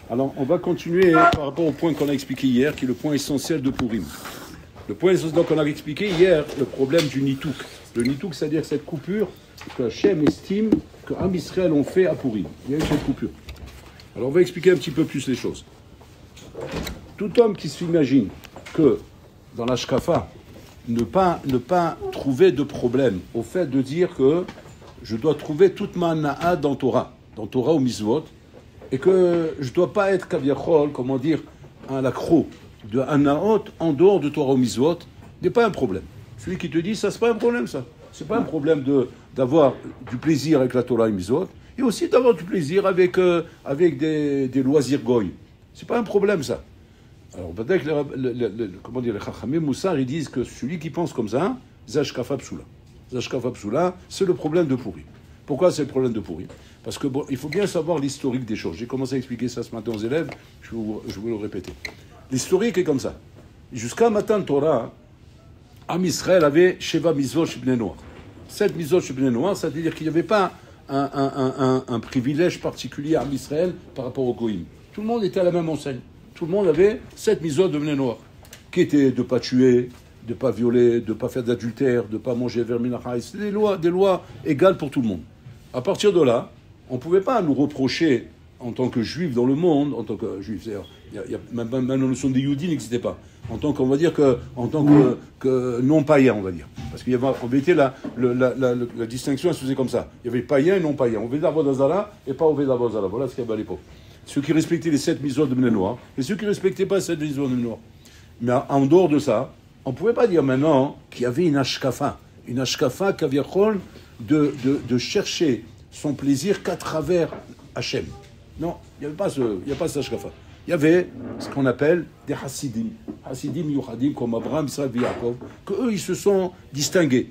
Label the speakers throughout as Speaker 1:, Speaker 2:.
Speaker 1: Alors, on va continuer par rapport au point qu'on a expliqué hier, qui est le point essentiel de Purim. Le point essentiel qu'on a expliqué hier, le problème du nitouk. Le nitouk, c'est-à-dire cette coupure que Hachem estime que Am Israël ont fait à Purim. Il y a eu cette coupure. Alors, on va expliquer un petit peu plus les choses. Tout homme qui s'imagine que dans la shkafa, ne pas trouver de problème au fait de dire que je dois trouver toute ma na'a dans Torah ou Mitzvot, et que je ne dois pas être kaviachol, comment dire, un lacro de Anaot en dehors de Torah ou Mitzvot, n'est pas un problème. Celui qui te dit ça, c'est pas un problème, ça. C'est pas un problème d'avoir du plaisir avec la Torah et Mitzvot, et aussi d'avoir du plaisir avec des loisirs goy. C'est pas un problème, ça. Alors peut-être que comment dire, les Chachamim Moussar, ils disent que celui qui pense comme ça, Zashkafa Psula. Zashkafa Psula, c'est le problème de Purim. Pourquoi c'est le problème de Purim? Parce que il faut bien savoir l'historique des choses. J'ai commencé à expliquer ça ce matin aux élèves, je vais le répéter. L'historique est comme ça. Jusqu'à Matan Torah, Am Israël avait Sheva Mizot Shibnei Noach. 7 Mizot Shibnei Noach, c'est-à-dire qu'il n'y avait pas un privilège particulier à Am Israël par rapport au Goïm. Tout le monde était à la même enseigne. Tout le monde avait 7 Mizot de Bnei Noach, qui étaient de ne pas tuer, de ne pas violer, de ne pas faire d'adultère, de ne pas manger verminachai. C'était des lois égales pour tout le monde. À partir de là, on ne pouvait pas nous reprocher, en tant que juifs dans le monde, en tant que juifs, même la notion des Yehudis n'existait pas. En tant qu'on va dire en tant que non-païen, on va dire. Parce qu'il y avait, en vérité, la distinction, elle se faisait comme ça. Il y avait païen et non-païen. On veut Avodah et pas Avodah Zarah. Voilà ce qu'il y avait à l'époque. Ceux qui respectaient les 7 Mizot de Bnei Noach, et ceux qui ne respectaient pas les 7 Mizot de Bnei Noach. Mais en dehors de ça, on ne pouvait pas dire maintenant qu'il y avait une ashkafa kaviachol de chercher son plaisir qu'à travers Hachem. Non, il n'y avait pas cette ashkafa. Il y avait ce qu'on appelle des Hasidim Yuchadim, comme Abraham, Israël et Yaakov, qu'eux, ils se sont distingués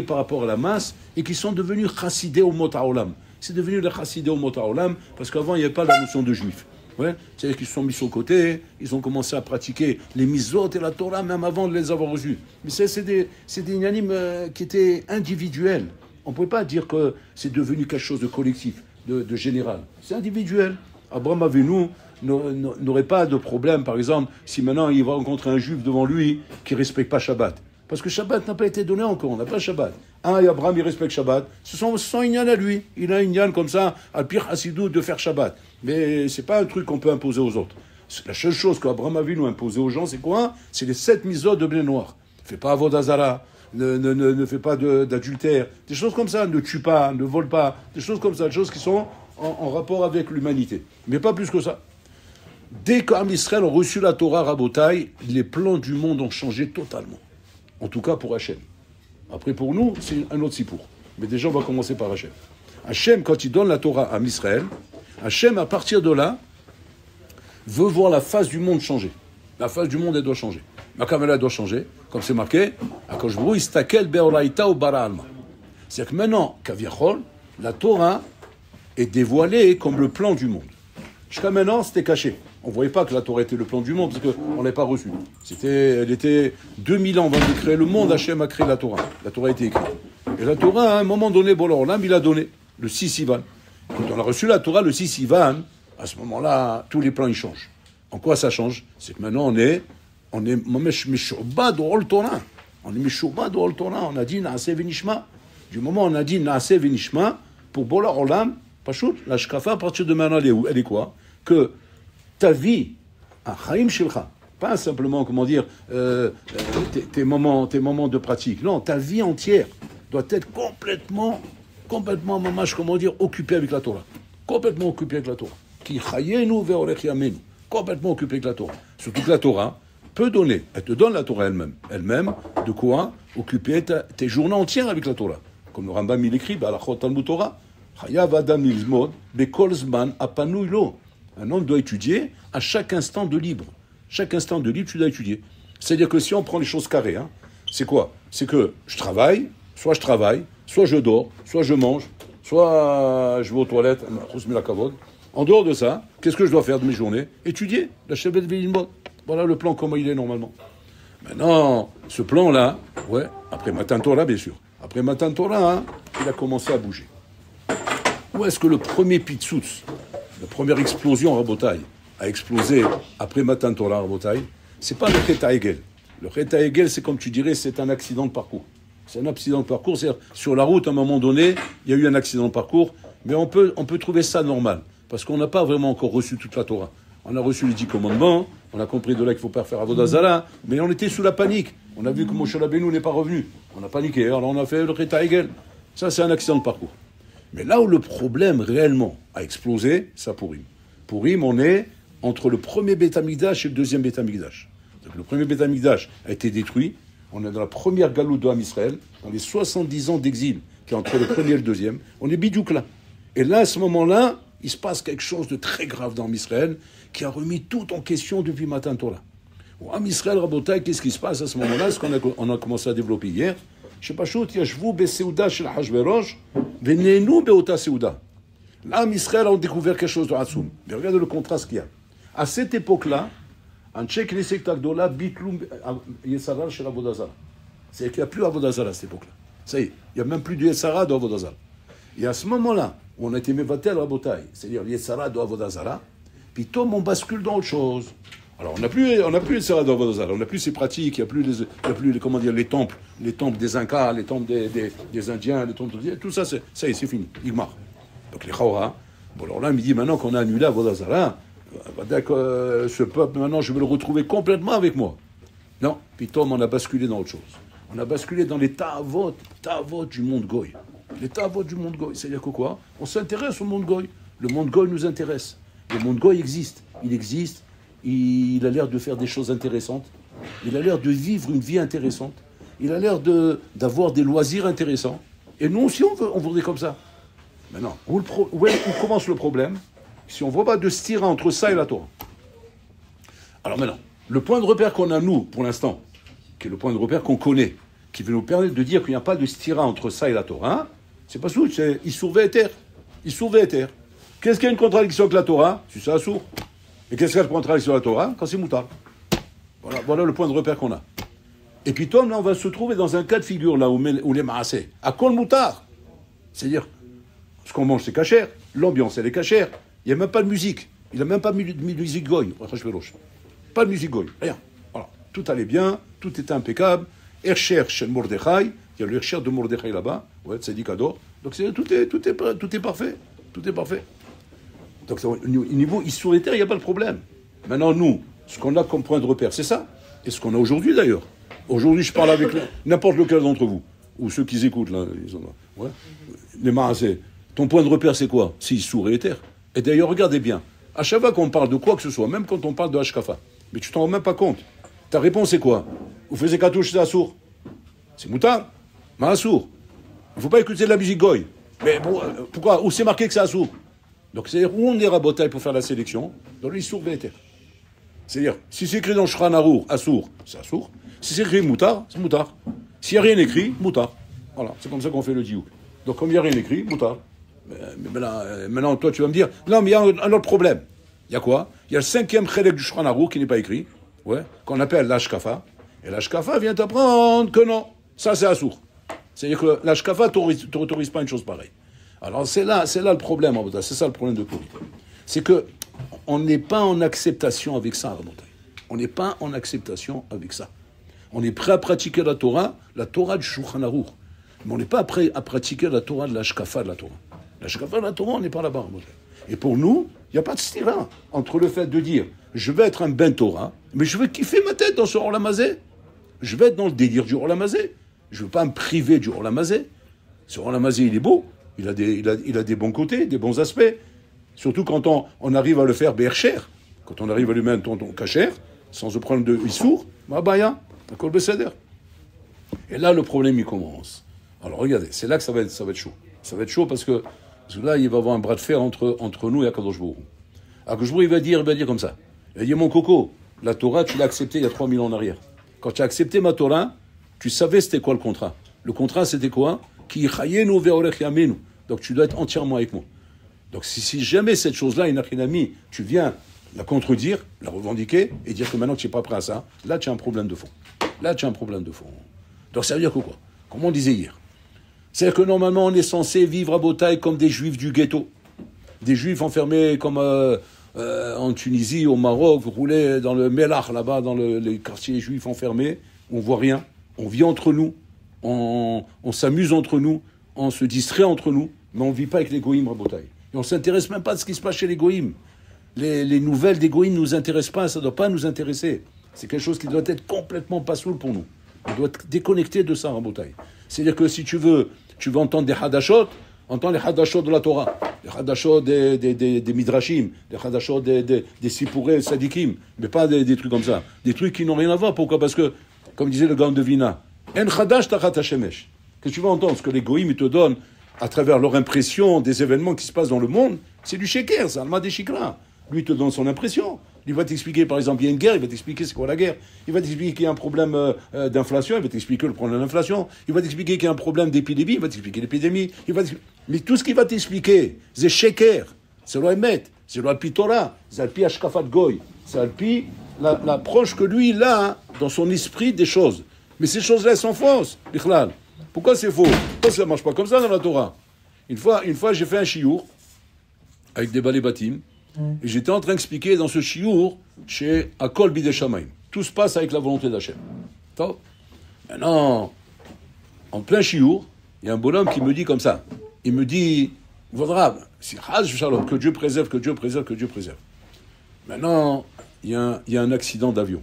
Speaker 1: par rapport à la masse, et qui sont devenus Chassidé au Mot HaOlam. C'est devenu les Chassidé au Mot HaOlam, parce qu'avant, il n'y avait pas la notion de juif. Ouais, c'est-à-dire qu'ils se sont mis sur le côté, ils ont commencé à pratiquer les Mizot et la Torah, même avant de les avoir reçus. Mais c'est des inanimes qui étaient individuels. On ne pouvait pas dire que c'est devenu quelque chose de collectif, de général. C'est individuel. Abraham Avinu n'aurait pas de problème, par exemple, si maintenant il va rencontrer un juif devant lui qui ne respecte pas Shabbat. Parce que Shabbat n'a pas été donné encore, on n'a pas Shabbat. Et Abraham, il respecte Shabbat. Ce sont Inyan à lui. Il a Inyan comme ça, à pire Hassidou, de faire Shabbat. Mais ce n'est pas un truc qu'on peut imposer aux autres. La seule chose qu'Abraham a vu nous imposer aux gens, c'est quoi? C'est les 7 Mizot de Bnei Noach. Ne fais pas Avodah Zarah, ne fais pas d'adultère. Des choses comme ça, ne tue pas, ne vole pas. Des choses comme ça, des choses qui sont en rapport avec l'humanité. Mais pas plus que ça. Dès qu'Am Israël ont reçu la Torah Rabotai, les plans du monde ont changé totalement. En tout cas pour Hachem. Après pour nous, c'est un autre sipour. Mais déjà on va commencer par Hachem. Hachem, quand il donne la Torah à Israël, Hachem, à partir de là, veut voir la face du monde changer. La face du monde, elle doit changer. Ma caméra doit changer, comme c'est marqué, Akadosh Baruch Hu istakel beoraita ou bara alma. C'est-à-dire que maintenant, Kaviachol, la Torah est dévoilée comme le plan du monde. Jusqu'à maintenant, c'était caché. On ne voyait pas que la Torah était le plan du monde, parce qu'on ne l'avait pas reçue. Elle était 2000 ans avant de créer le monde, Hachem a créé la Torah. La Torah a été écrite. Et la Torah, à un moment donné, Bolam, il a donné, le 6 Sivan. Quand on a reçu la Torah, le 6 Sivan, à ce moment-là, tous les plans, ils changent. En quoi ça change? C'est que maintenant, on est Meshouba d'Orol Torah. On est Meshouba d'Orol Torah. On a dit Naaseh Venishma. Du moment où on a dit Naaseh Venishma, pour Bola Olam, Pachout, la shkafa, à partir de maintenant, elle est quoi? Que ta vie, un chaim shilcha, pas simplement, comment dire, tes moments de pratique. Non, ta vie entière doit être complètement, mamash, comment dire, occupée avec la Torah. Complètement occupée avec la Torah. Ki chayenu ve'orech yamenu. Complètement occupée avec la Torah. Surtout que la Torah peut donner, elle te donne la Torah elle-même. Elle-même, de quoi occuper tes journées entières avec la Torah. Comme le Rambam il écrit, Balachot Talmud Torah, Chayav Adam Lizmod, Bekol Zman Apanui Lo. Un homme doit étudier à chaque instant de libre. Chaque instant de libre, tu dois étudier. C'est-à-dire que si on prend les choses carrées, c'est quoi? C'est que je travaille, soit je dors, soit je mange, soit je vais aux toilettes, en dehors de ça, qu'est-ce que je dois faire de mes journées? Étudier, la Shevet Ve'ilmod. Voilà le plan comment il est normalement. Maintenant, ce plan-là, après Matan Torah, bien sûr. Après Matan Torah, il a commencé à bouger. Où est-ce que le premier Pitsutz, la première explosion en Rabotai, a explosé après Matan Torah Rabotai? C'est pas le Chet HaEgel. Le Chet HaEgel, c'est comme tu dirais, c'est un accident de parcours. C'est un accident de parcours, c'est-à-dire sur la route, à un moment donné, il y a eu un accident de parcours, mais on peut trouver ça normal, parce qu'on n'a pas vraiment encore reçu toute la Torah. On a reçu les 10 commandements, on a compris de là qu'il ne faut pas faire Avodah Zarah, mais on était sous la panique. On a vu que Moshe Rabbeinu n'est pas revenu. On a paniqué, alors on a fait le Chet HaEgel. Ça, c'est un accident de parcours. Mais là où le problème réellement a explosé, c'est à Purim. Purim, on est entre le premier Beth Amikdash et le deuxième Beth Amikdash. Donc, le premier Beth Amikdash a été détruit. On est dans la première galoute de Ham Israël, dans les 70 ans d'exil, qui est entre le premier et le deuxième. On est bidiouk là. Et là, à ce moment-là, il se passe quelque chose de très grave dans Ham Israël, qui a remis tout en question depuis Matan Torah. Au Ham Israël, Rabotai, qu'est-ce qui se passe à ce moment-là? Ce qu'on a commencé à développer hier. Je sais pas, yashvu beseuda shel Hashverosh, venenu beota seuda. Là, Ham Israël a découvert quelque chose de Hatsoum. Mais regardez le contraste qu'il y a. À cette époque-là, en Tchèque, les sectes Agdola, Bitlum, Yesarar chez Avodah Zarah. C'est-à-dire qu'il n'y a plus Avodah Zarah à cette époque-là. Ça y est, il n'y a même plus de Yesarar de Avodah Zarah. Et à ce moment-là, on a été Mevatel Rabotai, c'est-à-dire Yesarar de Avodah Zarah, puis Tom, on bascule dans autre chose. Alors, on n'a plus Yesarar de Avodah Zarah, on n'a plus ces pratiques, il n'y a plus les temples des Incas, les temples des Indiens, les temples tout ça, ça y est, c'est fini, Igmar. Donc les Chaura, bon alors là, il me dit maintenant qu'on a annulé Avodah Zarah, ce peuple, maintenant, je veux le retrouver complètement avec moi. Non, puis Tom, on a basculé dans autre chose. On a basculé dans les ta'avot du monde Goy. Les ta'avot du monde Goy, c'est-à-dire que quoi? On s'intéresse au monde Goy. Le monde Goy nous intéresse. Le monde Goy existe. Il existe. Il a l'air de faire des choses intéressantes. Il a l'air de vivre une vie intéressante. Il a l'air d'avoir des loisirs intéressants. Et nous aussi, on voudrait comme ça. Maintenant, où commence le problème? Si on ne voit pas de stira entre ça et la Torah. Alors maintenant, le point de repère qu'on a, nous, pour l'instant, qui est le point de repère qu'on connaît, qui va nous permettre de dire qu'il n'y a pas de stira entre ça et la Torah, c'est pas sourd, c'est Issour Ve'eter. Issour Ve'eter. Qu'est-ce qu'il y a une contradiction avec la Torah? C'est ça, sourd. Et qu'est-ce qu'il y a une contradiction avec la Torah? Quand c'est moutar. Voilà le point de repère qu'on a. Et puis, Tom, là, on va se trouver dans un cas de figure, là, où les maasés. À kol moutar. C'est-à-dire, ce qu'on mange, c'est cachère. L'ambiance, elle est cachère. Il n'y a même pas de musique. Il n'a même pas mis de musique goy. Pas de musique goy. Rien. Voilà. Tout allait bien. Tout était impeccable. Ercher chez Mordechai. Il y a le Ercher de Mordechai là-bas. Ouais, c'est dit Kador. Donc tout est parfait. Tout est parfait. Donc au niveau histoire, il n'y a pas de problème. Maintenant, nous, ce qu'on a comme point de repère, c'est ça. Et ce qu'on a aujourd'hui d'ailleurs. Aujourd'hui, je parle avec n'importe lequel d'entre vous. Ou ceux qui écoutent, là. Ouais. Les maasés. Ton point de repère, c'est quoi? C'est Issour et Éther. Et d'ailleurs, regardez bien, à chaque fois qu'on parle de quoi que ce soit, même quand on parle de Hashkafa, mais tu t'en rends même pas compte. Ta réponse, c'est quoi? Vous faites Katouche, c'est Assour. C'est Moutar. Mais Assour. Il ne faut pas écouter de la musique goy. Mais pourquoi? Où c'est marqué que c'est Assour? Donc, c'est-à-dire, où on est Rabotai pour faire la sélection? Dans l'Issour Ve'eter. C'est-à-dire, si c'est écrit dans Shran Arour, Assour, c'est Assour. Si c'est écrit Moutar, c'est Moutar. S'il n'y a rien écrit, Moutar. Voilà, c'est comme ça qu'on fait le diouk. Donc, comme il n'y a rien écrit, Moutar. Mais là, maintenant, toi, tu vas me dire, non, mais il y a un autre problème. Il y a quoi? Il y a le 5e chélek du Shulchan Aroukh qui n'est pas écrit, qu'on appelle l'Ashkafa. Et l'Ashkafa vient t'apprendre que non, ça c'est Assour. C'est-à-dire que l'Ashkafa ne t'autorise pas une chose pareille. Alors c'est là le problème, c'est ça le problème de Purim. C'est qu'on n'est pas en acceptation avec ça, on n'est pas en acceptation avec ça. On est prêt à pratiquer la Torah du Shulchan Aroukh. Mais on n'est pas prêt à pratiquer la Torah de l'Ashkafa de la Torah. L'Ashkafa de la Torah, on n'est pas là-bas. Et pour nous, il n'y a pas de stira entre le fait de dire je vais être un ben Torah, mais je vais kiffer ma tête dans ce Olamazé. Je vais être dans le délire du Olamazé. Je ne veux pas me priver du Olamazé. Ce Olamazé, il est beau. Il a des bons côtés, des bons aspects. Surtout quand on arrive à le faire bercher, quand on arrive à lui mettre ton cachère, sans se prendre de issour, ma baya, un kol beseder. Et là, le problème, il commence. Alors regardez, c'est là que ça va être chaud. Ça va être chaud parce que là, il va y avoir un bras de fer entre nous et Akadosh Baruch Hu. Akadosh Baruch Hu, il va dire comme ça. Il va dire, mon coco, la Torah, tu l'as acceptée il y a 3000 ans en arrière. Quand tu as accepté ma Torah, tu savais c'était quoi le contrat. Le contrat, c'était quoi? Ki chayenu ve'orech yamenu. Donc tu dois être entièrement avec moi. Donc si jamais cette chose-là, Inachinami, tu viens la contredire, la revendiquer et dire que maintenant tu n'es pas prêt à ça, là tu as un problème de fond. Donc ça veut dire que quoi? Comme on disait hier, C'est-à-dire que normalement, on est censé vivre à Botaï comme des juifs du ghetto. Des juifs enfermés comme en Tunisie, au Maroc, vous roulez dans le Melach, là-bas, dans les quartiers juifs enfermés, on voit rien, on vit entre nous, on s'amuse entre nous, on se distrait entre nous, mais on ne vit pas avec les goïms à Botaï. Et on ne s'intéresse même pas à ce qui se passe chez les goïms. Les nouvelles des goïms ne nous intéressent pas, ça ne doit pas nous intéresser. C'est quelque chose qui doit être complètement passoul pour nous. On doit être déconnecté de ça à Botaï. C'est-à-dire que si tu veux entendre des hadashot, entends les hadashot de la Torah, les hadashot des midrashim, les hadashot des sipourés sadikim, mais pas des trucs comme ça. Des trucs qui n'ont rien à voir. Pourquoi ? Parce que, comme disait le Gaon de Vina, en chadash tachat hashemesh. Que tu vas entendre ce que les goïms te donnent à travers leur impression des événements qui se passent dans le monde, c'est du sheker, c'est alma des shikra. Lui, il te donne son impression. Il va t'expliquer, par exemple, il y a une guerre, il va t'expliquer c'est quoi la guerre. Il va t'expliquer qu'il y a un problème d'inflation, il va t'expliquer le problème d'inflation. Il va t'expliquer qu'il y a un problème d'épidémie, il va t'expliquer l'épidémie. Mais tout ce qu'il va t'expliquer, c'est sheker, c'est l'oemet, c'est l'alpi Torah, c'est l'alpi ashkafat goy, c'est l'alpi l'approche que lui, il a dans son esprit des choses. Mais ces choses-là, elles sont fausses, bichlal. Pourquoi c'est faux ? Pourquoi ça ne marche pas comme ça dans la Torah ? Une fois, j'ai fait un chiour avec des balais batim. Et j'étais en train d'expliquer dans ce chiour chez Akol Bidei Shamayim. Tout se passe avec la volonté d'Hachem. Maintenant, en plein chiour, il y a un bonhomme qui me dit comme ça. Il me dit, Vaudra, que Dieu préserve, que Dieu préserve, que Dieu préserve. Maintenant, il y a un accident d'avion.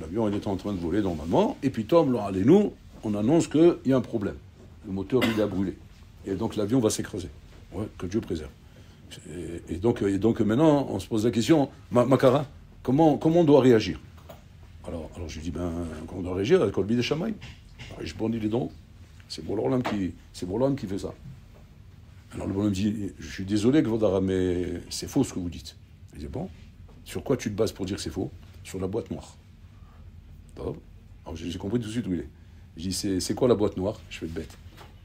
Speaker 1: L'avion, il est en train de voler normalement. Et puis, Tom, nous, on annonce qu'il y a un problème. Le moteur, il a brûlé. Et donc, l'avion va s'écraser. Ouais, que Dieu préserve. Et donc maintenant, on se pose la question, Makara, comment on doit réagir ? Alors je lui dis, comment on doit réagir avec Kolbi des Shamaï ? Je bondis les dents. C'est Bololam qui fait ça. Alors le bonhomme dit, je suis désolé, Gvodara, mais c'est faux ce que vous dites. Il dit, bon, sur quoi tu te bases pour dire que c'est faux ? Sur la boîte noire. Alors j'ai compris tout de suite où il est. Je dis, c'est quoi la boîte noire ? Je fais le bête.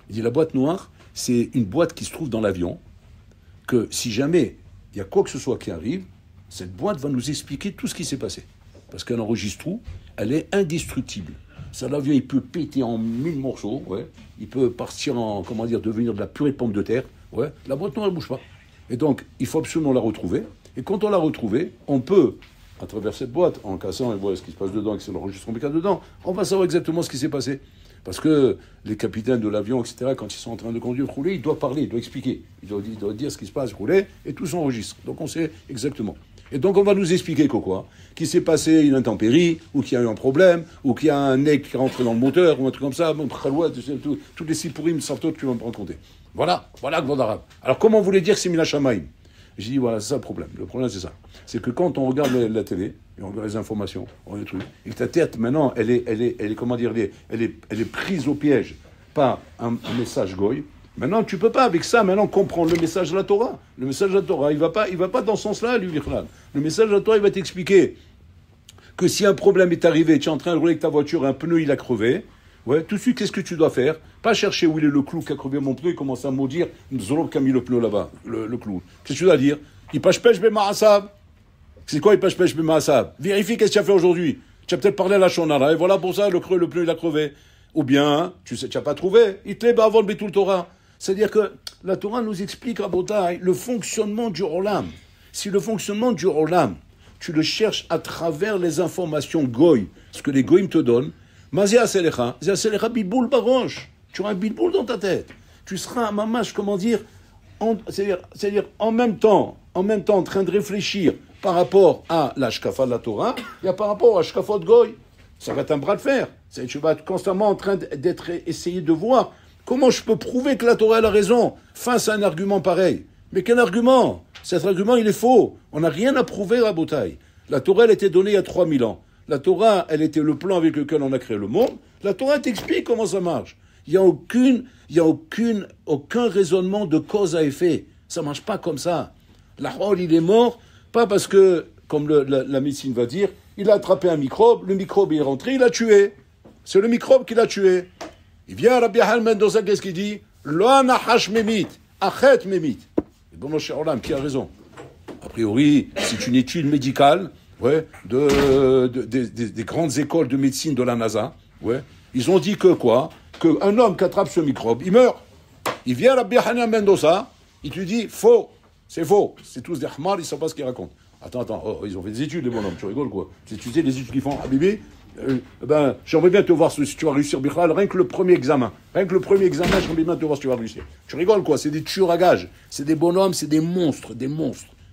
Speaker 1: Il dit, la boîte noire, c'est une boîte qui se trouve dans l'avion, que si jamais il y a quoi que ce soit qui arrive, cette boîte va nous expliquer tout ce qui s'est passé. Parce qu'elle enregistre tout, elle est indestructible. Ça, l'avion, il peut péter en 1000 morceaux, ouais. Il peut partir devenir de la purée de pommes de terre, ouais. La boîte noire, elle ne bouge pas. Et donc, il faut absolument la retrouver. Et quand on l'a retrouvée, on peut, à travers cette boîte, en cassant et voir ce qui se passe dedans, et que c'est l'enregistrement qu'il y a dedans, on va savoir exactement ce qui s'est passé. Parce que les capitaines de l'avion, etc., quand ils sont en train de conduire, rouler, ils doivent parler, ils doivent expliquer. Ils doivent dire ce qui se passe, rouler, et tout s'enregistre. Donc on sait exactement. Et donc on va nous expliquer qu'il s'est passé une intempérie, ou qu'il y a eu un problème, ou qu'il y a un nez qui est rentré dans le moteur, ou un truc comme ça, tous les sipourim sartot que tu vas me raconter. Voilà Gvod Arav. Alors comment on voulait dire que c'est Mina Shamaim ? J'ai dit, voilà, c'est ça le problème. Le problème, c'est ça. C'est que quand on regarde la télé, et on regarde les informations, on regarde les trucs, et que ta tête, maintenant, elle est prise au piège par un message goy. Maintenant, tu peux pas, avec ça, comprendre le message de la Torah. Le message de la Torah, il va pas dans ce sens-là, lui, Bichlal. Le message de la Torah, il va t'expliquer que si un problème est arrivé, tu es en train de rouler avec ta voiture, un pneu, il a crevé, ouais, tout de suite, qu'est-ce que tu dois faire ? Pas chercher où il est le clou qui a crevé mon pneu et commencer à maudire Zolov qui a mis le pneu là-bas, le clou. Qu'est-ce que tu dois dire ? Il pêche b'ma'asav. C'est quoi il pêche b'ma'asav ? Vérifie qu'est-ce que tu as fait aujourd'hui. Tu as peut-être parlé à la shonara et voilà pour ça, le pneu il a crevé. Ou bien, tu n'as pas trouvé. Il te lève avant le Betul Torah. C'est-à-dire que la Torah nous explique, Rabotai, le fonctionnement du Olam. Si le fonctionnement du Olam, tu le cherches à travers les informations goy, ce que les goyim te donnent, Mazia Selecha bilboul baroche. Tu auras un bilboul dans ta tête. Tu seras un mamash, c'est-à-dire en même temps en train de réfléchir par rapport à l'ashkafa de la Torah et par rapport à l'ashkafa de goy. Ça va être un bras de fer. Tu vas être constamment en train essayer de voir comment je peux prouver que la Torah a raison face à un argument pareil. Mais quel argument ? Cet argument, il est faux. On n'a rien à prouver à Botaï. La Torah, elle était donnée il y a 3000 ans. La Torah, elle était le plan avec lequel on a créé le monde. La Torah t'explique comment ça marche. Il n'y a aucun raisonnement de cause à effet. Ça ne marche pas comme ça. L'Ahol, il est mort, pas parce que, comme la médecine va dire, il a attrapé un microbe, le microbe est rentré, il l'a tué. C'est le microbe qui l'a tué. Il vient, Rabbi Hal Mendoza, qu'est-ce qu'il dit ? Lo nahash memit, achet memit. Et bon, mon cher Olam, qui a raison ? A priori, c'est une étude médicale, ouais, des grandes écoles de médecine de la NASA, ouais. Ils ont dit que quoi ? Qu'un homme qui attrape ce microbe, il meurt. Il vient Rabbi Hanan Mendoza, il te dit faux, c'est faux. C'est tous des hamars, ils ne savent pas ce qu'ils racontent. Attends, oh, ils ont fait des études, les bonhommes, tu rigoles quoi? Tu sais, les études qu'ils font, Habibi, j'aimerais bien te voir si tu vas réussir, Bichlal, rien que le premier examen. J'aimerais bien te voir si tu vas réussir. Tu rigoles quoi? C'est des tueurs à gages, c'est des bonhommes, c'est des monstres.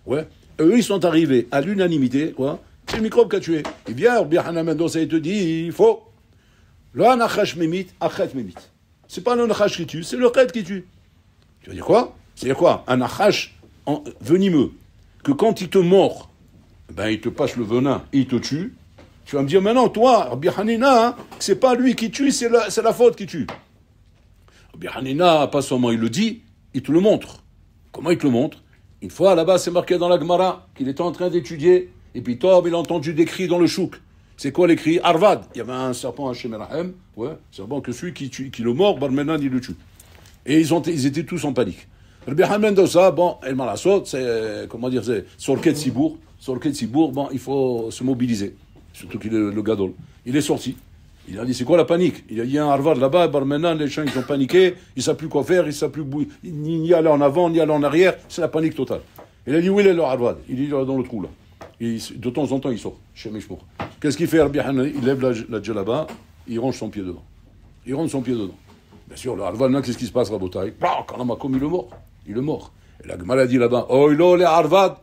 Speaker 1: Ouais. Eux, ils sont arrivés à l'unanimité, quoi. C'est le microbe qu'a tué. Il vient, Rabbi Hanan Mendoza, il te dit, il faut. Le anachash memit, achet memit. C'est pas le nachash qui tue, c'est le chet qui tue. Tu vas dire quoi? C'est-à-dire quoi? Un nachash venimeux, que quand il te mord, il te passe le venin et il te tue. Tu vas me dire, maintenant, toi, Rabbi Hanina, c'est pas lui qui tue, c'est la faute qui tue. Rabbi Hanina, pas seulement il le dit, il te le montre. Comment il te le montre? Une fois, là-bas, c'est marqué dans la Gemara qu'il était en train d'étudier, et puis Tob, il a entendu des cris dans le chouk. C'est quoi les cris? Arvad. Il y avait un serpent à Shemerahem, serpent que celui qui le mord, Barmenan, il le tue. Et ils étaient tous en panique. Rabbi Hanan Mendoza, El Malasot, c'est, sur le quai de Sibourg. Sur le quai de Sibourg, il faut se mobiliser. Surtout qu'il est le gadol. Il est sorti. Il a dit, c'est quoi la panique? Il a dit, il y a un Harvard là-bas, Barmenan, les chiens, ils ont paniqué, ils ne savent plus quoi faire, ils ne savent plus ni aller en avant, ni aller en arrière, c'est la panique totale. Il a dit, où il est le Harvard? Il est dans le trou, là. De temps en temps, il sort, chez Mishmour. Qu'est-ce qu'il fait, Rabbi Hanan? Il lève la djellaba, il range son pied dedans. Bien sûr, le Harvard, là, qu'est-ce qui se passe, Rabotai? Quand Makom, il est mort. Et la Gemara dit là-bas, oh, il est Harvard.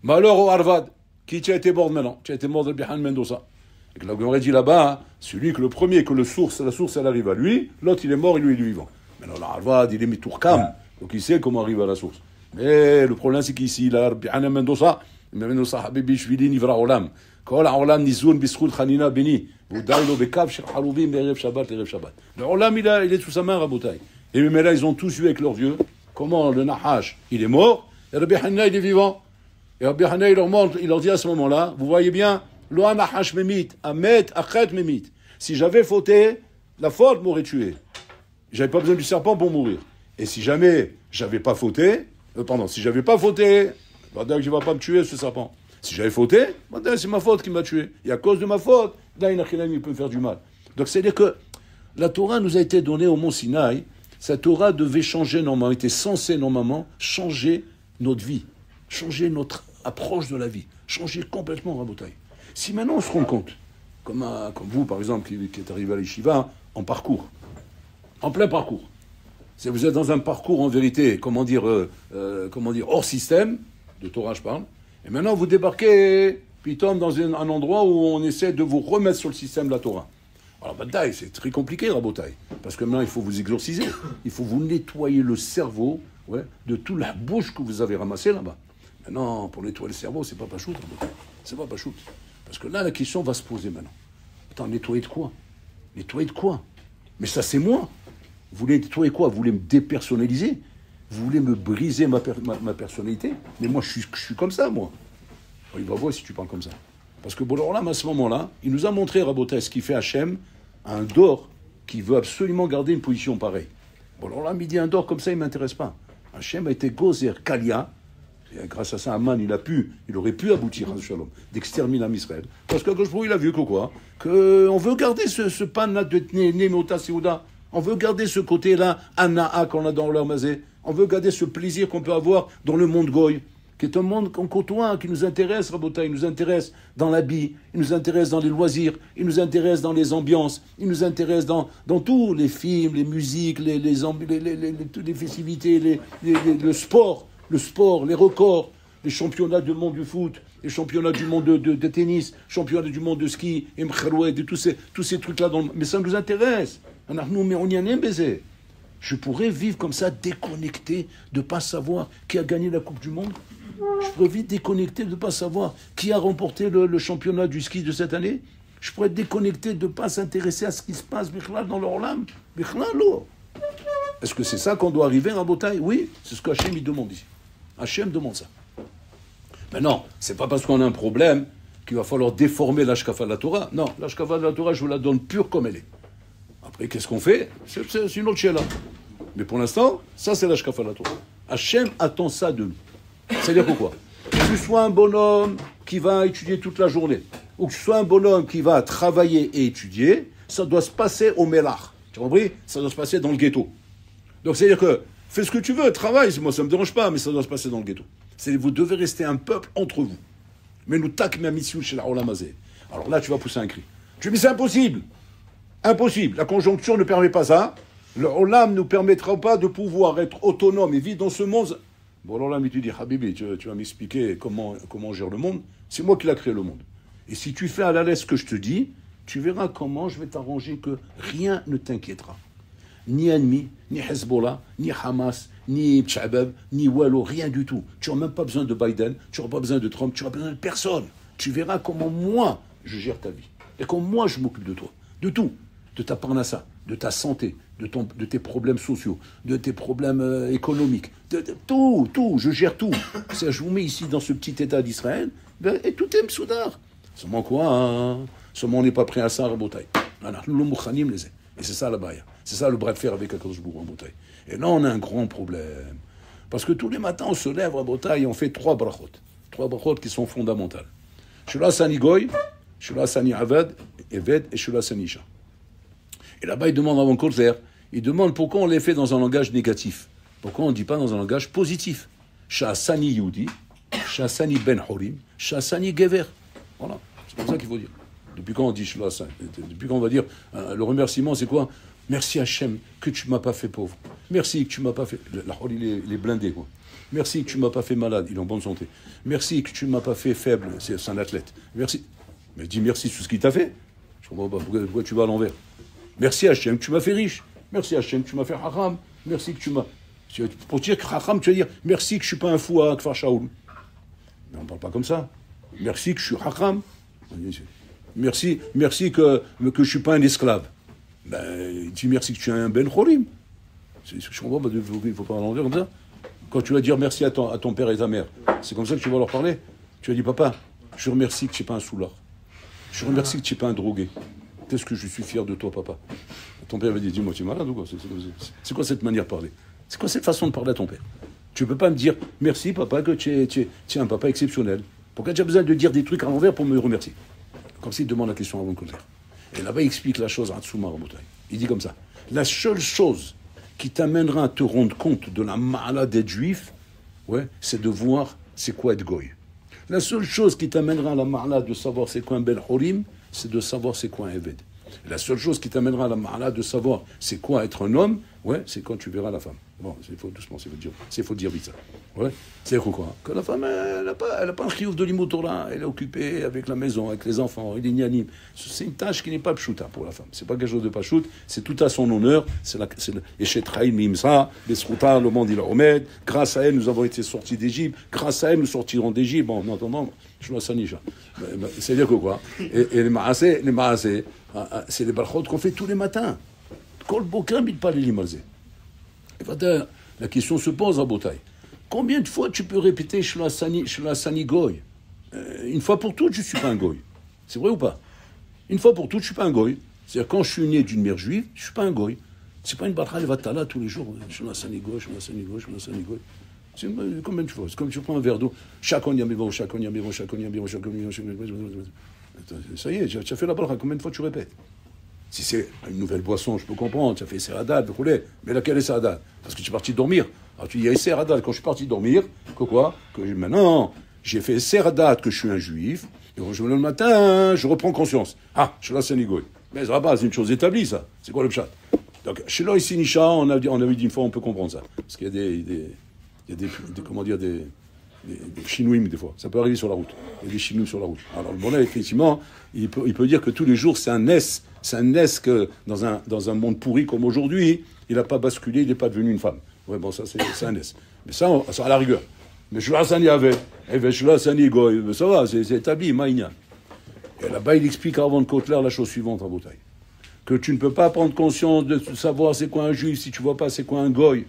Speaker 1: Malheur au Harvard. Qui tu as été mort maintenant? Tu as été mort de Rabbi Hanan Mendoza. Et la Gemara dit là-bas, celui que le premier, que la source, elle arrive à lui, l'autre, il est mort et lui, il est vivant. Maintenant, le Harvard, il est mis Tourkam, donc il sait comment arriver à la source. Mais le problème, c'est qu'ici, il a Rabbi Hanan Mendoza, Habibi, Shvili, Nivra Olam. Kol Olam, Nizoun, Biskoul, Khanina, Beni. Boudaïlo, Bekav, Shir Harouvim, Erev Shabbat, Erev Shabbat. Le Olam, il est sous sa main, Rabotai. Et mais là, ils ont tous vu avec leurs yeux comment le Nahash, il est mort, et Rabbi Hanan, il est vivant. Et Rabbi Hanan, il leur dit à ce moment-là, vous voyez bien, Lo Nahash Memit, Amet, Achet Memit. Si j'avais fauté, la faute m'aurait tué. J'avais pas besoin du serpent pour mourir. Et si jamais j'avais pas fauté, si j'avais pas fauté, il ne va pas me tuer ce serpent. Si j'avais fauté, c'est ma faute qui m'a tué. Et à cause de ma faute, il peut me faire du mal. Donc c'est-à-dire que la Torah nous a été donnée au mont Sinaï. Cette Torah devait changer normalement, était censée normalement changer notre vie, changer notre approche de la vie, changer complètement Rabotai. Si maintenant on se rend compte, comme vous par exemple qui êtes arrivé à l'Yeshiva, en plein parcours, vous êtes dans un parcours en vérité, hors système, de Torah je parle, et maintenant vous débarquez, puis tombe dans un endroit où on essaie de vous remettre sur le système de la Torah. Alors, c'est très compliqué, Rabotai, parce que maintenant, il faut vous exorciser, il faut vous nettoyer le cerveau de toute la bouche que vous avez ramassée là-bas. Maintenant, pour nettoyer le cerveau, c'est pas pachout, Rabotai. C'est pas pachout. Parce que là, la question va se poser maintenant. Attends, nettoyer de quoi? Nettoyer de quoi? Mais ça, c'est moi. Vous voulez nettoyer quoi? Vous voulez me dépersonnaliser? Vous voulez me briser ma personnalité? Mais moi, je suis comme ça, moi. Il va voir si tu parles comme ça. Parce que Boularolam, à ce moment-là, il nous a montré, Rabotai, ce qu'il fait Hachem, un dor qui veut absolument garder une position pareille. Boularolam, il dit un dor comme ça, il ne m'intéresse pas. Hachem a été Gozer Kalia, et grâce à ça, Aman, il aurait pu aboutir à Shalom, d'exterminer Israël. Parce que Goshbou, il a vu que quoi? Qu'on veut garder ce pan-là de Nemota Seouda. On veut garder ce côté-là, Anaa, qu'on a dans leur mazé. On veut garder ce plaisir qu'on peut avoir dans le monde Goy, qui est un monde qu'on côtoie, qui nous intéresse, Rabotai, il nous intéresse dans l'habit, il nous intéresse dans les loisirs, il nous intéresse dans les ambiances, il nous intéresse dans tous les films, les musiques, les festivités, le sport, les records, les championnats du monde du foot, les championnats du monde de tennis, championnats du monde de ski, et tous ces trucs-là. Mais ça nous intéresse. Mais on y a un baiser. Je pourrais vivre comme ça, déconnecté, de ne pas savoir qui a gagné la Coupe du Monde. Je pourrais vite déconnecté de ne pas savoir qui a remporté le championnat du ski de cette année. Je pourrais être déconnecté de ne pas s'intéresser à ce qui se passe dans leur âme. Est-ce que c'est ça qu'on doit arriver à Botaï? Oui, c'est ce qu'Hachem il demande ici. Hachem demande ça. Mais non, c'est pas parce qu'on a un problème qu'il va falloir déformer l'Ashkafa de la Torah. Non, l'Ashkafa de la Torah, je vous la donne pure comme elle est. Après, qu'est-ce qu'on fait? C'est une autre chéla. Mais pour l'instant, ça c'est l'Ashkafa de la Torah. Hachem attend ça de nous. C'est-à-dire pourquoi? Que tu sois un bonhomme qui va étudier toute la journée, ou que tu sois un bonhomme qui va travailler et étudier, ça doit se passer au Mélach. Tu as compris? Ça doit se passer dans le ghetto. Donc c'est-à-dire que, fais ce que tu veux, travaille, moi ça ne me dérange pas, mais ça doit se passer dans le ghetto. Vous devez rester un peuple entre vous. Mais nous tak ma mission chez la Olamazé. Alors là, tu vas pousser un cri. Tu dis, mais c'est impossible. Impossible. La conjoncture ne permet pas ça. Le Olam ne nous permettra pas de pouvoir être autonome et vivre dans ce monde. Bon, alors là, mais tu dis, Habibi, tu vas m'expliquer comment on gère le monde. C'est moi qui l'ai créé le monde. Et si tu fais à la lettre ce que je te dis, tu verras comment je vais t'arranger que rien ne t'inquiétera. Ni ennemi, ni Hezbollah, ni Hamas, ni Tchabab, ni Wallo, rien du tout. Tu n'as même pas besoin de Biden, tu n'auras pas besoin de Trump, tu n'auras besoin de personne. Tu verras comment moi, je gère ta vie. Et comment moi, je m'occupe de toi. De tout. De ta parnassa, de ta santé, de tes problèmes sociaux, de tes problèmes économiques. De tout. Je gère tout. C'est-à-dire, je vous mets ici dans ce petit état d'Israël, et tout est Msoudar. Seulement quoi, hein? Seulement on n'est pas prêt à ça, Rabotai. Et c'est ça la baïa. C'est ça le bras de fer avec Akadosh Bourou, Rabotai. Et là, on a un grand problème. Parce que tous les matins, on se lève, Rabotai, et on fait 3 brachot. 3 brachot qui sont fondamentales. Shula Sani Goy, Shula Sani Aved, et Shula Sani Isha. Et là-bas, il demande avant Kolzer, il demande pourquoi on les fait dans un langage négatif. Pourquoi on ne dit pas dans un langage positif. Sha'asani Yudi, Sha'asani Ben Horim, Sha'asani Gever. Voilà, c'est comme ça qu'il faut dire. Depuis quand on dit Sha'asani? Depuis quand on va dire, le remerciement, c'est quoi? Merci Hachem que tu ne m'as pas fait pauvre. Merci que tu ne m'as pas fait... La Hol, il est blindé, quoi. Merci que tu ne m'as pas fait malade, il est en bonne santé. Merci que tu ne m'as pas fait faible, c'est un athlète. Merci. Mais dis merci sur ce qu'il t'a fait. Je comprends pas pourquoi tu vas à l'envers. Merci Hachem que tu m'as fait riche. Merci Hachem que tu m'as fait Hacham. Merci que tu m'as... Pour dire que Hacham, tu vas dire merci que je ne suis pas un fou à Kfar Shaoul. Mais on ne parle pas comme ça. Merci que je suis Hacham. Merci que je ne suis pas un esclave. Ben, dis merci que tu es un Ben Chorim. Je comprends pas, il ne faut pas l'enlever comme ça. Quand tu vas dire merci à ton père et ta mère, c'est comme ça que tu vas leur parler. Tu vas dire, papa, je remercie que tu n'es pas un soulard. Je remercie que tu n'es pas un drogué. Qu'est-ce que je suis fier de toi, papa. Ton père va dire, dis-moi, tu es malade ou quoi? C'est quoi cette manière de parler? C'est quoi cette façon de parler à ton père? Tu ne peux pas me dire, merci, papa, que tu es un papa exceptionnel. Pourquoi tu as besoin de dire des trucs à l'envers pour me remercier? Comme s'il demande la question avant de causer. Et là-bas, il explique la chose à Hatsuma Rabotai. Il dit comme ça, la seule chose qui t'amènera à te rendre compte de la malade d'être juif, ouais, c'est de voir c'est quoi être goy. La seule chose qui t'amènera à la malade de savoir c'est quoi un bel horim, c'est de savoir c'est quoi un eved. La seule chose qui t'amènera à la malade de savoir c'est quoi être un homme, ouais, c'est quand tu verras la femme. Bon, il faut doucement, il faut dire vite ça. Ouais, c'est quoi? Que la femme, elle n'a pas un chiouf de l'imotora, elle est occupée avec la maison, avec les enfants, il est nianim. C'est une tâche qui n'est pas pshuta pour la femme. C'est pas quelque chose de pas pshut, c'est tout à son honneur. C'est le Eshetraïm Mimsa, l'Esruta, le monde il Omed. Grâce à elle, nous avons été sortis d'Égypte. Grâce à elle, nous sortirons d'Égypte. Bon, en attendant, je me sanisha. C'est-à-dire que quoi? Et les maasé, c'est les barchot qu'on fait tous les matins. Kol bokem, il parle les malzé. La question se pose à Botaï. Combien de fois tu peux répéter Shla Sani Goy? Une fois pour toutes, je ne suis pas un Goy. C'est vrai ou pas? Une fois pour toutes, je ne suis pas un Goy. C'est-à-dire, quand je suis né d'une mère juive, je ne suis pas un Goy. Ce n'est pas une barra levatala tous les jours. Shla Sani Goy, Shla Sani Goy, Shla Sani Goy. C'est combien de fois? C'est comme tu prends un verre d'eau. Chacun y a mes chacun y a mes chacun y a mes chacun y a mes. Ça y est, tu as fait la barra. Combien de fois tu répètes? Si c'est une nouvelle boisson, je peux comprendre, tu as fait Seradad, mais laquelle est Seradad? Parce que tu es parti dormir. Alors tu dis, il y a Seradad quand je suis parti dormir, que quoi? Que maintenant, j'ai fait Seradad que je suis un juif, et quand je me lève le matin, je reprends conscience. Ah, je suis là, Sénégoï. Mais ça va pas, c'est une chose établie, ça. C'est quoi le pshat? Donc, chez Loïs Sinisha, on a dit une fois, on peut comprendre ça. Parce qu'il y a des chinouim des fois. Ça peut arriver sur la route. Il y a des chinouim sur la route. Alors le bonnet, effectivement, il peut dire que tous les jours, c'est un S. C'est un S que dans un monde pourri comme aujourd'hui, il n'a pas basculé, il n'est pas devenu une femme. Ouais, bon, ça, c'est un S. Mais ça à la rigueur. Mais je l'ai avait. Je l'ai goy. Mais ça va, c'est établi, maïnia. Et là-bas, il explique avant de Kotler la chose suivante à Botaï. Que tu ne peux pas prendre conscience de savoir c'est quoi un juif si tu ne vois pas c'est quoi un goy.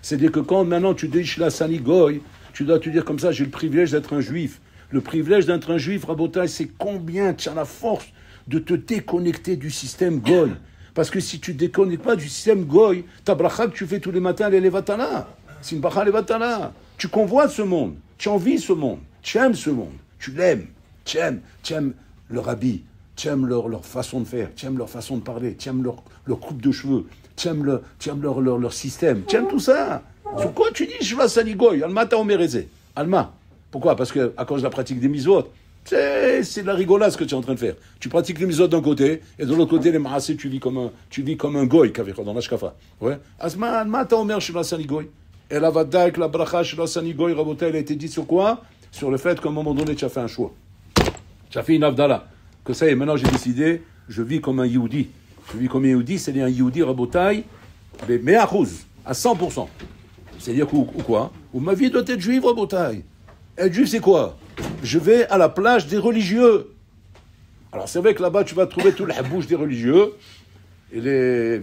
Speaker 1: C'est-à-dire que quand maintenant tu dis la sani goy, tu dois te dire comme ça, j'ai le privilège d'être un juif. Le privilège d'être un juif, Rabotai, c'est combien tu as la force de te déconnecter du système goy. Parce que si tu ne déconnectes pas du système goy, ta bracha que tu fais tous les matins, elle est levatana. C'est une bracha levatana. Tu convoites ce monde, tu envies ce monde, tu aimes ce monde, tu l'aimes, tu aimes leur habit, tu aimes leur façon de faire, tu aimes leur façon de parler, tu aimes leur coupe de cheveux, tu aimes leur système, tu aimes tout ça. Sur quoi tu dis, je vais à Saligoy, Alma t'as omérézé. Alma. Pourquoi? Parce que à cause de la pratique des misotes, c'est de la rigolade ce que tu es en train de faire. Tu pratiques les misotes d'un côté, et de l'autre côté, les maassés, tu vis comme un goy, dans la shkafa. Ouais. Alma t'as omer, je vais à Saligoy. Et la vada avec la bracha, je vais à Saligoy, Rabotai, elle a été dit sur quoi? Sur le fait qu'à un moment donné, tu as fait un choix. Tu as fait une avdala. Que ça y est, maintenant j'ai décidé, je vis comme un Yehudi. Je vis comme un Yehudi, c'est-à-dire un Yehudi Rabotai, mais à 100%. C'est-à-dire ou quoi? Ou ma vie doit être juive, Rabotai. Être juif, c'est quoi? Je vais à la plage des religieux. Alors c'est vrai que là-bas, tu vas trouver tout la bouche des religieux. Il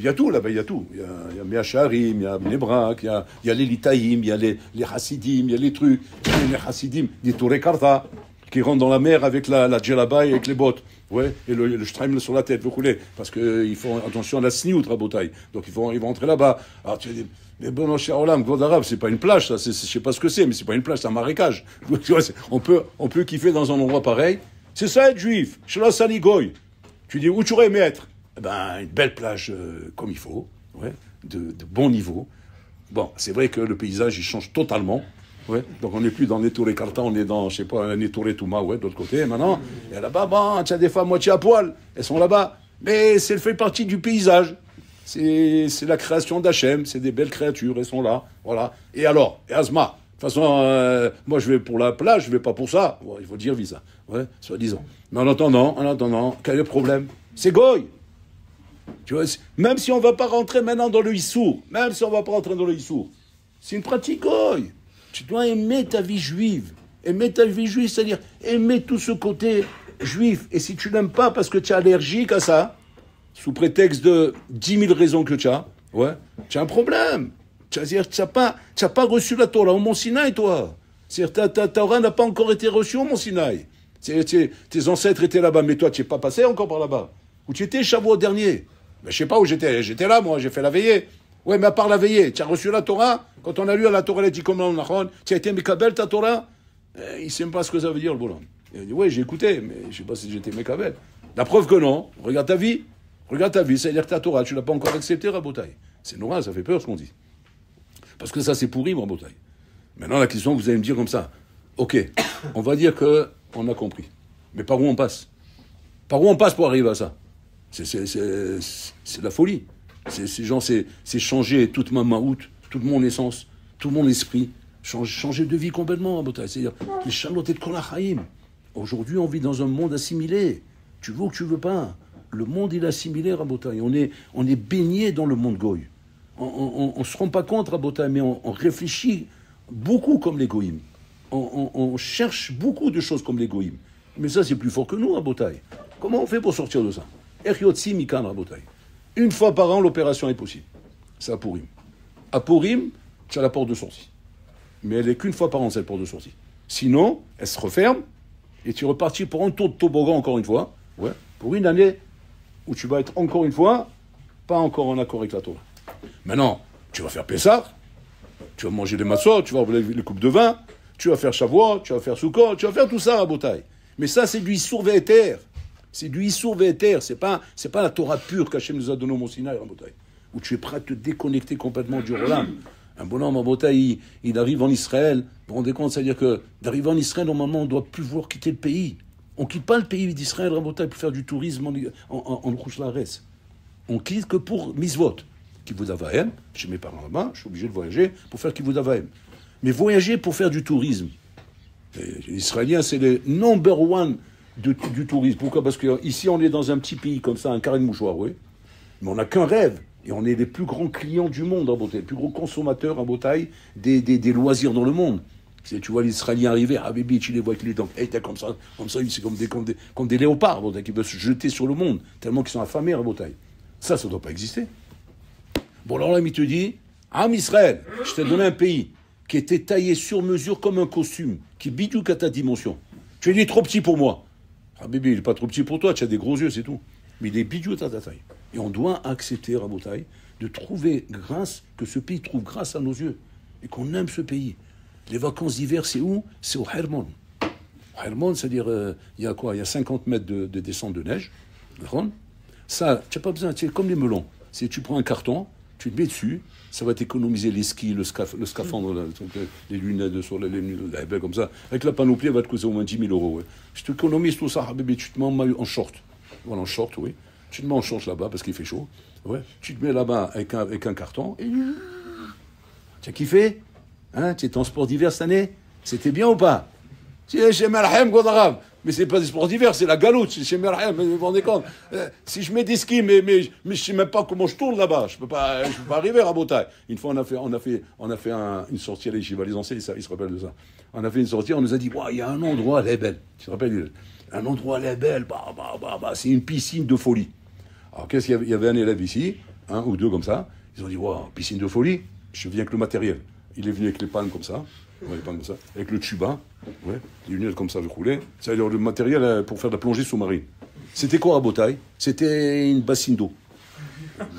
Speaker 1: y a tout là-bas, il y a tout. Il y a Meacharim, il y a Bnebrak, il y a les Litaïm, il y a les Hasidim, il y a les trucs. Les Hasidim, des Touré Karta, qui rentrent dans la mer avec la djellaba et avec les bottes. Ouais, et le streim sur la tête, vous coulez. Parce qu'ils font attention à la sniout, Rabotai. Donc ils vont rentrer là-bas. Alors tu dis, mais bon, cher Olam, God Arabe, c'est pas une plage, ça. Je sais pas ce que c'est, mais c'est pas une plage, c'est un marécage. On peut kiffer dans un endroit pareil. C'est ça être juif. Shela Saligoy. Tu dis, où tu aurais aimé être? Eh ben, une belle plage comme il faut, ouais, de bon niveau. Bon, c'est vrai que le paysage, il change totalement. Ouais, donc on n'est plus dans Netouré Karta, on est dans, je sais pas, un Netouré Touma, ouais, de l'autre côté. Maintenant, et là-bas, bon, tu as des femmes moitié à poil, elles sont là-bas. Mais c'est fait partie du paysage. C'est la création d'Hachem, c'est des belles créatures, elles sont là, voilà. Et alors, et Asma, de toute façon, moi je vais pour la plage, je vais pas pour ça. Bon, il faut dire visa, ouais, soi-disant. Mais en attendant, quel est le problème? C'est Goy. Tu vois, même si on ne va pas rentrer maintenant dans le Issour, c'est une pratique Goy. Tu dois aimer ta vie juive. Aimer ta vie juive, c'est-à-dire aimer tout ce côté juif. Et si tu n'aimes pas parce que tu es allergique à ça, sous prétexte de 10 000 raisons que tu as, ouais, tu as un problème. C'est-à-dire tu n'as pas reçu la Torah au Mont Sinaï, toi. C'est-à-dire ta Torah n'a pas encore été reçue au Mont Sinaï. Tes ancêtres étaient là-bas, mais toi, tu n'es pas passé encore par là-bas. Où tu étais, Shavuot dernier. Mais je sais pas où j'étais. J'étais là, moi, j'ai fait la veillée. Ouais, mais à part la veillée, tu as reçu la Torah? Quand on a lu à la Torah, elle dit comme l'Achon, tu as été Mekabel, ta Torah? Il ne sait même pas ce que ça veut dire, le boulot. Il dit, ouais, j'ai écouté, mais je ne sais pas si j'étais Mekabel. La preuve que non, regarde ta vie, c'est-à-dire que ta Torah, tu ne l'as pas encore acceptée, Rabotai. C'est noir, ça fait peur ce qu'on dit. Parce que ça, c'est pourri, Rabotai. Maintenant, la question que vous allez me dire comme ça, ok, on va dire qu'on a compris. Mais par où on passe? Par où on passe pour arriver à ça? C'est la folie. Ces gens, c'est changer toute ma maout, toute mon essence, tout mon esprit, changer de vie complètement, Rabotai. C'est-à-dire, les chalotes de Kolachaim. Aujourd'hui, on vit dans un monde assimilé. Tu veux ou tu veux pas. Le monde, il est assimilé, Rabotai. On est baigné dans le monde goy. On ne se rend pas compte, Rabotai, mais on réfléchit beaucoup comme les goyim. On cherche beaucoup de choses comme les goyim. Mais ça, c'est plus fort que nous, Rabotai. Comment on fait pour sortir de ça? Eriotsi Mikan, Rabotai. Une fois par an, l'opération est possible. C'est à Purim. À Purim, tu as la porte de sortie. Mais elle n'est qu'une fois par an, cette porte de sortie. Sinon, elle se referme et tu repartis pour un tour de toboggan encore une fois, ouais, pour une année où tu vas être encore une fois pas encore en accord avec la Torah. Maintenant, tu vas faire Pessah, tu vas manger des matzot, tu vas ouvrir les coupes de vin, tu vas faire Shavuot, tu vas faire Sukkot, tu vas faire tout ça à Botaï. Mais ça, c'est du Issour Ve'eter. C'est du Issour Ve'eter. C'est pas la Torah pure qu'Hachem nous a donnée au Mont Sinaï, à Botaï, où tu es prêt à te déconnecter complètement du Rolam. Un bonhomme en Botaï, il arrive en Israël. Vous vous rendez compte, c'est-à-dire que d'arriver en Israël, normalement, on ne doit plus vouloir quitter le pays. On ne quitte pas le pays d'Israël, Rabotai, pour faire du tourisme en Rouche-la-Resse. On quitte que pour Misvot. Kibbutz Avahem, chez mes parents là-bas, je suis obligé de voyager pour faire Kibbutz Avahem. Mais voyager pour faire du tourisme. Les Israéliens, c'est les number one du tourisme. Pourquoi? Parce qu'ici, on est dans un petit pays comme ça, un carré de mouchoir, oui. Mais on n'a qu'un rêve. Et on est les plus grands clients du monde, en Botaï, les plus gros consommateurs, en Botaï, des loisirs dans le monde. Tu vois les Israéliens arriver, ah bébé, tu les vois avec les dents, hey, comme ça, c'est comme des léopards, Botaï, qui peuvent se jeter sur le monde, tellement qu'ils sont affamés, en Botaï. Ça ne doit pas exister. Bon, alors là, il te dit, Am Israël, je t'ai donné un pays qui était taillé sur mesure comme un costume, qui bidouille à ta dimension. Tu es dit trop petit pour moi. Ah bébé, il n'est pas trop petit pour toi, tu as des gros yeux, c'est tout. Mais il est bidouille à ta taille. Et on doit accepter, Rabotai, de trouver grâce, que ce pays trouve grâce à nos yeux. Et qu'on aime ce pays. Les vacances d'hiver, c'est où? C'est au Hermon. Hermon, c'est-à-dire, il y a quoi? Il y a 50 mètres de descente de neige. Ça, tu n'as pas besoin, c'est comme les melons. Tu prends un carton, tu te mets dessus, ça va t'économiser les skis, le scaphandre, les lunettes de soleil, les lunettes comme ça. Avec la panoplie, elle va te coûter au moins 10 000 euros. Ouais. Je t'économise tout ça, bébé, tu te mets en short. Voilà, en short, oui. Tu te mets en short là-bas parce qu'il fait chaud. Ouais. Tu te mets là-bas avec un carton et... Tu as kiffé? Hein? Tu étais en sport d'hiver cette année? C'était bien ou pas? C'est chez Merhem, Godarab. Mais c'est pas des sports d'hiver, c'est la galoute, c'est chez Merhem, vous vous rendez compte? Si je mets des skis, mais je sais même pas comment je tourne là-bas, je peux pas arriver à Rabotaï. Une fois, on a fait une sortie à l'Échiva, les anciens, ils se rappellent de ça. On a fait une sortie, on nous a dit, il y a un endroit, elle est belle. Tu te rappelles? Un endroit, elle est belle, c'est une piscine de folie. Alors, qu'est-ce qu'il y avait un élève ici, un ou deux comme ça, ils ont dit, piscine de folie, je viens avec le matériel. Il est venu avec les pannes comme ça. Ouais, comme ça, avec le tuba, ouais, les lunettes comme ça, je roulais. C'est-à-dire le matériel pour faire de la plongée sous-marine. C'était quoi à Botaï? C'était une bassine d'eau.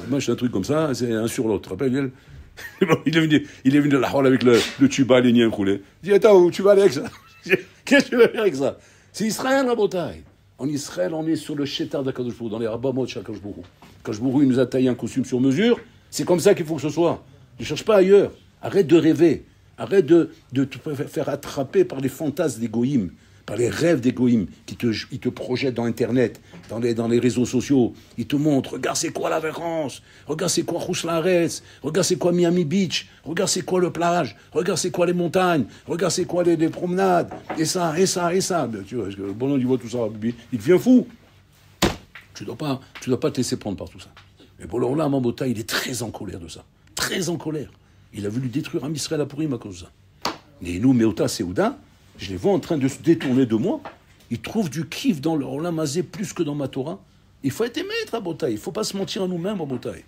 Speaker 1: Moi, j'ai un truc comme ça, c'est un sur l'autre. Rappelle, il est venu de la hall avec le tuba aligné roulé. Il dit, attends, où tu vas aller avec ça? Qu'est-ce que tu vas faire avec ça? C'est Israël à Botaï. En Israël, on est sur le chétar d'Akadosh Baruch Hu, dans les rabamot de Akadosh Baruch Hu. Akadosh Baruch Hu, il nous a taillé un costume sur mesure. C'est comme ça qu'il faut que ce soit. Ne cherche pas ailleurs. Arrête de rêver. Arrête de te faire attraper par les fantasmes des goïms, par les rêves des goïms qui te projettent dans Internet, dans les réseaux sociaux. Ils te montrent, regarde c'est quoi la Vérance, regarde c'est quoi Rousselares, regarde c'est quoi Miami Beach, regarde c'est quoi le plage, regarde c'est quoi les montagnes, regarde c'est quoi les promenades, et ça. Tu vois, le bonhomme, il voit tout ça, il devient fou. Tu dois pas te laisser prendre par tout ça. Et pour là, Mambota, il est très en colère de ça. Très en colère. Il a voulu détruire un Israël à Purim à cause de ça. Et nous, Meota Seouda, je les vois en train de se détourner de moi. Ils trouvent du kiff dans le Olam Hazé plus que dans ma Torah. Il faut être maître à Botaï. Il ne faut pas se mentir à nous-mêmes à Botaï.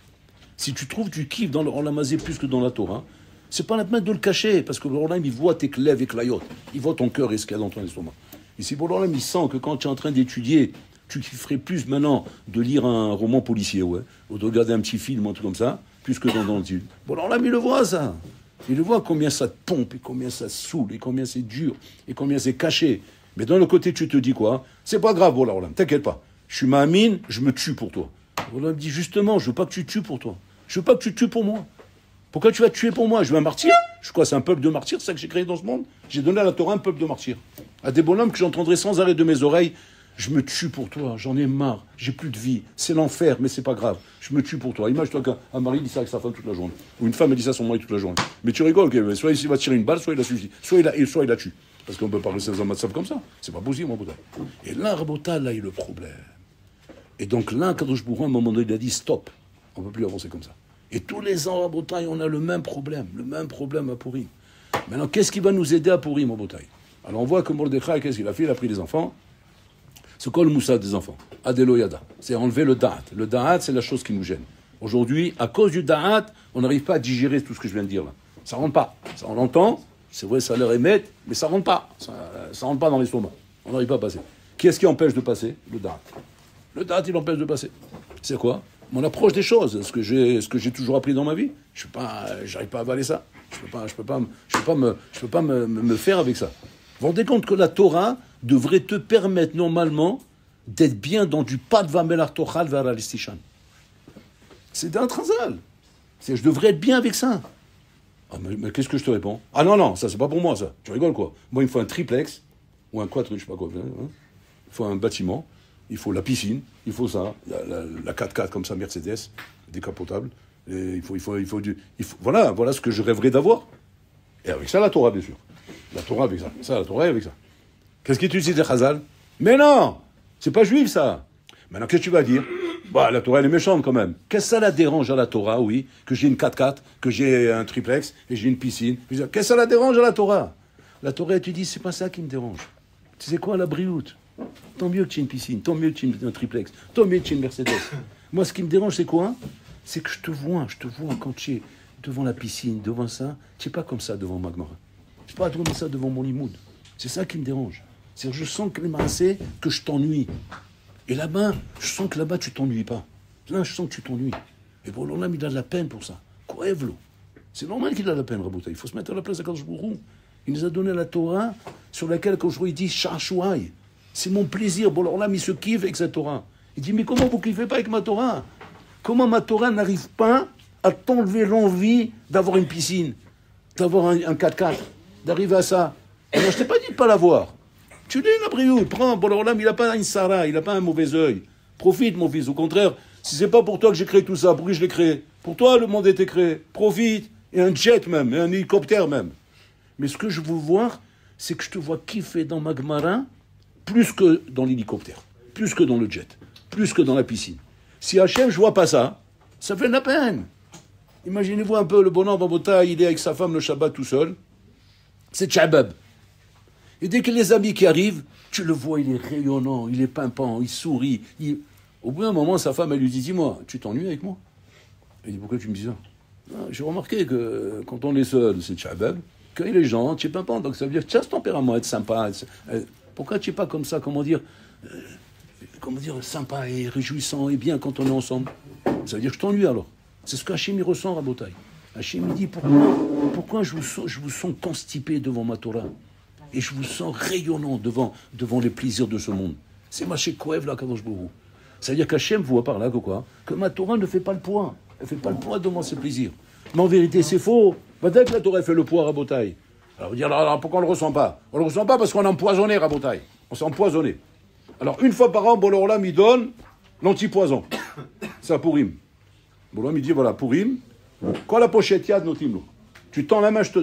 Speaker 1: Si tu trouves du kiff dans le Olam Hazé plus que dans la Torah, c'est pas la peine de le cacher, parce que le Olam, il voit tes clèves et clayot. Il voit ton cœur et ce qu'il y a dans ton estomac. Ici, pour l'Olam, il sent que quand tu es en train d'étudier, tu kifferais plus maintenant de lire un roman policier, ouais, ou de regarder un petit film, un truc comme ça, plus que dans le titre. Bon, alors là, il le voit, ça. Il le voit combien ça te pompe, et combien ça saoule, et combien c'est dur, et combien c'est caché. Mais d'un autre côté, tu te dis quoi? C'est pas grave, bon, là, t'inquiète pas. Je suis Mahamine, je me tue pour toi. Voilà, il me dit justement, je veux pas que tu tues pour toi. Je veux pas que tu tues pour moi. Pourquoi tu vas tuer pour moi? Je veux un martyr? Je crois c'est un peuple de martyrs, c'est ça que j'ai créé dans ce monde? J'ai donné à la Torah un peuple de martyrs. À des bonhommes que j'entendrai sans arrêt de mes oreilles. Je me tue pour toi, j'en ai marre, j'ai plus de vie, c'est l'enfer, mais c'est pas grave, je me tue pour toi. Imagine-toi qu'un mari dit ça avec sa femme toute la journée, ou une femme dit ça à son mari toute la journée. Mais tu rigoles, okay, soit il va tirer une balle, soit il la suicide, soit il la tue. Parce qu'on peut pas rester dans un matzav comme ça, c'est pas possible, mon Rabotai. Et là, Rabotai, là, il y a le problème. Et donc là, Kadosh Baruch Hu, à un moment donné, il a dit stop, on peut plus avancer comme ça. Et tous les ans, Rabotai, on a le même problème à Purim. Maintenant, qu'est-ce qui va nous aider à Purim, Rabotai? Alors on voit que Mordechai, qu'est-ce qu'il a fait? Il a pris les enfants. C'est quoi le moussad des enfants? Adelo yada. C'est enlever le da'at. Le da'at, c'est la chose qui nous gêne. Aujourd'hui, à cause du da'at, on n'arrive pas à digérer tout ce que je viens de dire là. Ça rentre pas. Ça, on l'entend, c'est vrai, ça leur émet, mais ça rentre pas. Ça rentre pas dans l'estomac. On n'arrive pas à passer. Qui est-ce qui empêche de passer? Le da'at. Le da'at, il empêche de passer. C'est quoi? Mon approche des choses, ce que j'ai toujours appris dans ma vie. J'arrive pas à avaler ça. Je peux pas me faire avec ça. Vous vous rendez compte que la Torah devrait te permettre normalement d'être bien dans du pat vamelar tochal vers l'alistishan. C'est d'un transal. Je devrais être bien avec ça. Ah, mais qu'est-ce que je te réponds? Ah non, ça c'est pas pour moi ça. Tu rigoles quoi? Moi il me faut un triplex ou un quadruple, je sais pas quoi. Hein. Il faut un bâtiment, il faut la piscine, il faut ça, la 4x4 comme ça Mercedes, décapotable. Et voilà ce que je rêverais d'avoir. Et avec ça la Torah bien sûr. La Torah avec ça. La Torah avec ça. Qu'est-ce que tu dis de Chazal? Mais non! C'est pas juif, ça! Maintenant, qu'est-ce que tu vas dire? Bah, la Torah, elle est méchante, quand même. Qu'est-ce que ça la dérange à la Torah, oui? Que j'ai une 4x4, que j'ai un triplex, et j'ai une piscine. Qu'est-ce que ça la dérange à la Torah? La Torah, tu dis, c'est pas ça qui me dérange. Tu sais quoi, la brioute? Tant mieux que tu aies une piscine, tant mieux que tu aies un triplex, tant mieux que tu aies une Mercedes. Moi, ce qui me dérange, c'est quoi? C'est que je te vois quand tu es devant la piscine, devant ça, tu n'es pas comme ça devant Magmara. Je ne suis pas comme ça devant mon limoud. C'est ça qui me dérange. C'est-à-dire, je sens que je t'ennuie. Et là-bas, je sens que là-bas, tu t'ennuies pas. Là, je sens que tu t'ennuies. Et pour l'homme, il a de la peine pour ça. Koevlo. C'est normal qu'il a de la peine, Rabouta. Il faut se mettre à la place de Kadosh Baruch Hu. Il nous a donné la Torah sur laquelle, quand je il dit Shachouaï. C'est mon plaisir. Bon, alors là, il se kiffe avec cette Torah. Il dit, mais comment vous kiffez pas avec ma Torah? Comment ma Torah n'arrive pas à t'enlever l'envie d'avoir une piscine, d'avoir un 4x4, d'arriver à ça. Alors, je t'ai pas dit de ne pas l'avoir. Tu dis, Gabriel, prends, bon, alors là, il n'a pas une Sarah, il n'a pas un mauvais œil. Profite, mon fils. Au contraire, si c'est pas pour toi que j'ai créé tout ça, pour qui je l'ai créé? Pour toi, le monde était créé. Profite. Et un jet même, et un hélicoptère même. Mais ce que je veux voir, c'est que je te vois kiffer dans Magmara plus que dans l'hélicoptère, plus que dans le jet, plus que dans la piscine. Si Hachem, je vois pas ça, ça fait de la peine. Imaginez-vous un peu le bonhomme en bataille, il est avec sa femme le Shabbat tout seul. C'est Tchabab. Et dès que les amis qui arrivent, tu le vois, il est rayonnant, il est pimpant, il sourit. Au bout d'un moment, sa femme, elle lui dit, dis-moi, tu t'ennuies avec moi? Il dit, pourquoi tu me dis ça? J'ai remarqué que quand on est seul, c'est Tchabab. Quand il est gentil, tu es pimpant, donc ça veut dire que tu as ce tempérament, être sympa. Pourquoi tu n'es pas comme ça, comment dire, sympa et réjouissant et bien quand on est ensemble? Ça veut dire que je t'ennuie alors. C'est ce qu'Hachem il ressent à Rabotai. Hachem il dit, pourquoi je vous sens constipé devant ma Torah? Et je vous sens rayonnant devant les plaisirs de ce monde. C'est Maché Koev là, Kadosh Borou. Ça veut dire qu'Hachem voit par là que quoi? Que ma Torah ne fait pas le poids. Elle ne fait pas le poids devant ses plaisirs. Mais en vérité, c'est faux. Peut-être que la Torah fait le poids à Rabotai. Alors vous dire, alors, pourquoi on ne le ressent pas? On ne le ressent pas parce qu'on a empoisonné Rabotai. On s'est empoisonné. Alors une fois par an, Bololam il donne l'antipoison. C'est à Purim. Bololam il dit, voilà, Purim, quand la pochette yad notimlo, tu tends la main, je te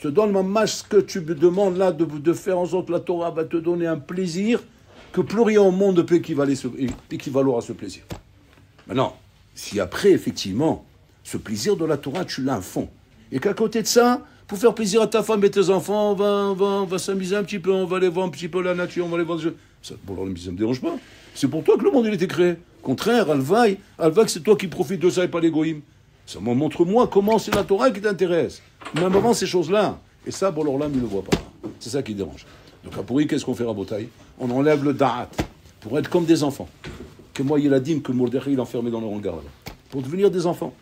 Speaker 1: donne ma main, ce que tu me demandes là de faire en sorte que la Torah va te donner un plaisir que plus rien au monde ne peut équivaloir à ce plaisir. Maintenant, si après, effectivement, ce plaisir de la Torah, tu l'as à fond, et qu'à côté de ça, pour faire plaisir à ta femme et tes enfants, on va s'amuser un petit peu, on va aller voir un petit peu la nature, on va aller voir... Ça ne me dérange pas. C'est pour toi que le monde il a été créé. Au contraire, Alvaï, c'est toi qui profites de ça et pas les goïms. Ça montre-moi comment c'est la Torah qui t'intéresse. Même avant ces choses-là. Et ça, Bololam, il ne le voit pas. C'est ça qui dérange. Donc à Pourri, qu'est-ce qu'on fait à Botaï? On enlève le da'at pour être comme des enfants. Que moi, il a dit que Mordechai, il enfermait dans le hangar. Pour devenir des enfants.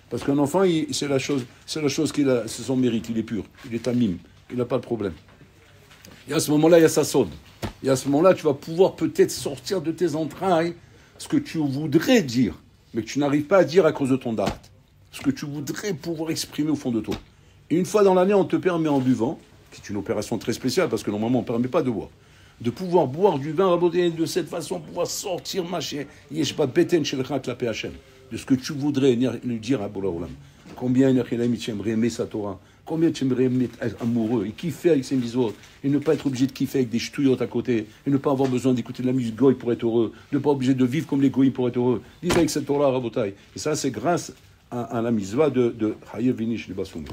Speaker 1: Parce qu'un enfant, c'est la chose qu'il a, c'est son mérite, il est pur, il est un mime, il n'a pas de problème. Et à ce moment-là, il y a sa sonde. Et à ce moment-là, tu vas pouvoir peut-être sortir de tes entrailles ce que tu voudrais dire, mais que tu n'arrives pas à dire à cause de ton date. Ce que tu voudrais pouvoir exprimer au fond de toi. Et une fois dans l'année, on te permet en buvant, c'est une opération très spéciale, parce que normalement, on ne permet pas de boire, de pouvoir boire du vin raboté de cette façon, pouvoir sortir, machin, pas beten chez le la PHM, de ce que tu voudrais lui dire à Bola Olam. Combien tu aimerais aimer sa Torah, combien tu aimerais être amoureux, et kiffer avec ses misotes, et ne pas être obligé de kiffer avec des ch'touillottes à côté, et ne pas avoir besoin d'écouter de la musique goy pour être heureux, ne pas obligé de vivre comme les goïs pour être heureux. Vivre avec cette Torah, Rabotai. Et ça, c'est grâce à la mitzvah de Chayev Vinish, les Bassoum.